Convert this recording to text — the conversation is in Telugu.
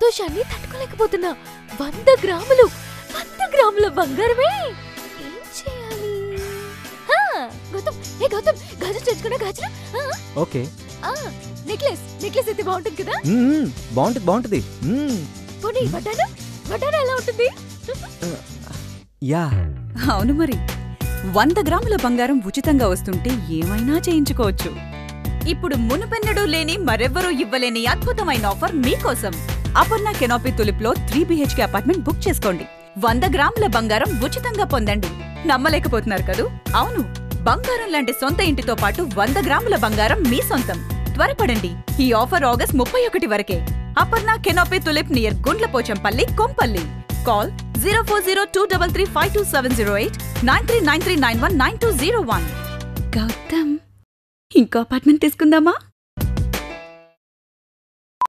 సంతోషాన్ని తట్టుకోలేకపోతున్నా. 100 గ్రాములు 100 గ్రాముల బంగారమే. ఏం చేయాలి? గౌతమ్ గాజులు తెచ్చుకున్నా. గాజులు ఓకే. నెక్లెస్ అయితే బాగుంటుంది కదా? బాగుంటుంది. పోనీ వడ్డాను ఎలా ఉంటుంది? యా అవును మరి. 100 గ్రాముల బంగారం ఉచితంగా వస్తుంటే ఏమైనా చేయించుకోవచ్చు. ఇప్పుడు మునుపెన్నడూ లేని మరెవ్వరూ ఇవ్వలేని అద్భుతమైన ఆఫర్ మీకోసం. అపర్ణ కెనాపీ తులిప్లో 3 BHK అపార్ట్మెంట్ బుక్ చేసుకోండి. 100 గ్రాముల బంగారం ఉచితంగా పొందండి. నమ్మలేకపోతున్నారు కదూ? అవును, బంగారం లాంటి సొంత ఇంటితో పాటు 100 గ్రాముల బంగారం మీ సొంతం. త్వరపడండి, ఈ ఆఫర్ ఆగస్ట్ 31 వరకే. Aparna canopy tulip near Gundlapochampalli, Kompalli. Call 0402335278 9393919201. Gautam, ఇంకో అపార్ట్మెంట్ తీసుకుందామా?